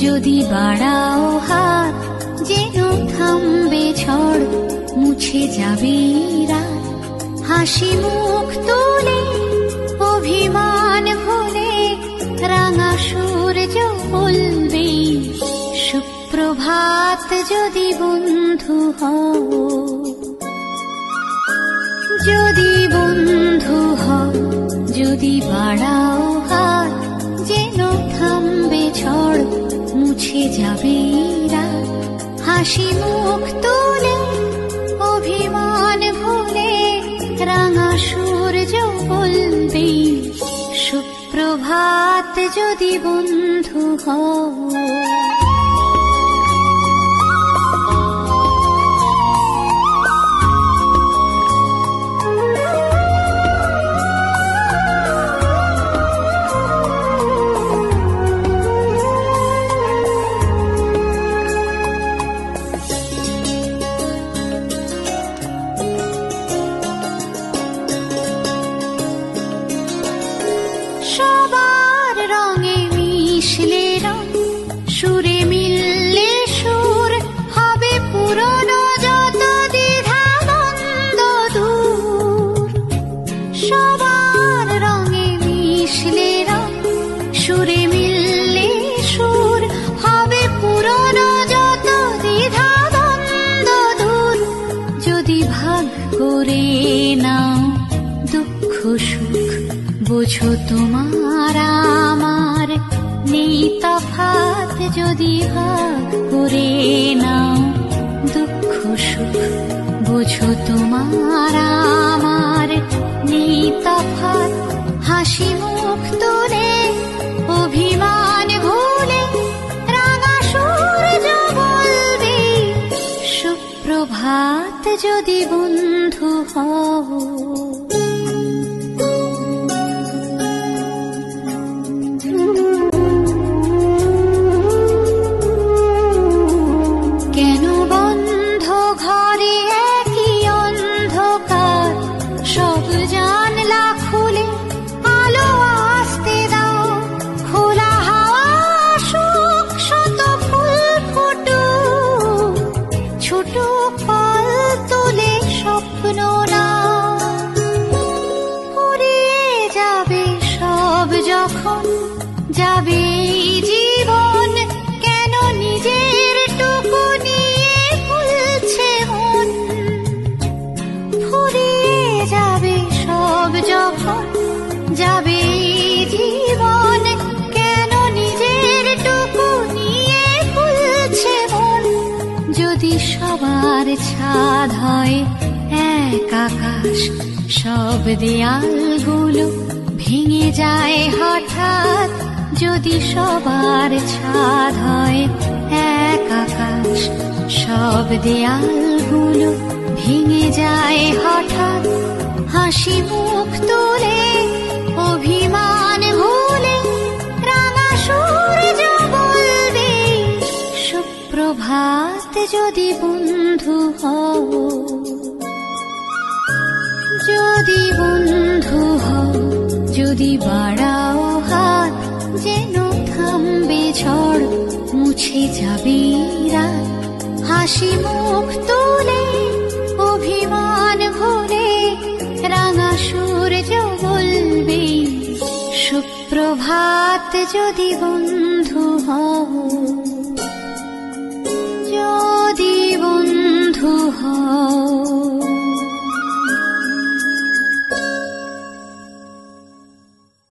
যদি বাড়াও হাত যেন থামবে ঝড়, মুছে যাবে রাত। হাসি মুখ তুলে অভিমান ভুলে রাঙা সূর্য বলবে সুপ্রভাত। যদি বন্ধু হও, যদি বন্ধু হও, যদি বাড়াও হাত যেন থামবে ঝড়, মুছে যাবে রাত। হাসি মুখ তুলে অভিমান ভুলে রাঙা সূর্য বলবে সুপ্রভাত। যদি বন্ধু হও, সবার রঙে মিশলে রং, সুরে মিললে সুর, হবে পুরনো যত দ্বিধা দ্বন্দ্ব দূর। সবার রঙে মিশলে রং, সুরে মিললে সুর, হবে পুরনো যত দ্বিধা দ্বন্দ্ব দূর। যদি ভাগ করে নাও দুঃখ সুখ, বোঝো তোমার আমার নেই তফাৎ। যদি ভাগ করে নাও দুঃখ সুখ, বোঝো তোমার আমার নেই তফাৎ। হাসি মুখ তুলে অভিমান ভুলে রাঙা সূর্য বলবে সুপ্রভাত। যদি বন্ধু হও, কেন বন্ধ ঘরে একই অন্ধকার, সব জানলা খুলে আলো আসতে দাও। খোলা হাওয়া আসুক, শত ফুল ফুটুক, ছোট পাল তুলে স্বপ্ন নাও। ফুরিয়ে যাবে সব যখন যাবে জীবন, কেন নিজের টুকু নিয়ে ভুলছে মন। ফুরিয়ে যাবে সব যখন যাবে জীবন, কেন নিজের টুকু নিয়ে ভুলছে মন। যদি সবার ছাদ হয় এক আকাশ, সব দেয়ালগুলো ভেঙে যায় হঠাৎ। যদি সবার ছাদ হয় এক আকাশ, সব দেয়ালগুলো ভেঙে যায় হঠাৎ। হাসি মুখ তুলে অভিমান ভুলে রাঙা সূর্য বলবে সুপ্রভাত। যদি বন্ধু হও, যদি বন্ধু হও, যদি বাড়াও হাত যেন থামবে ঝড়, মুছে যাবে রাত। হাসি মুখ তুলে অভিমান ভুলে রাঙা সূর্য বলবে সুপ্রভাত। যদি বন্ধু হও।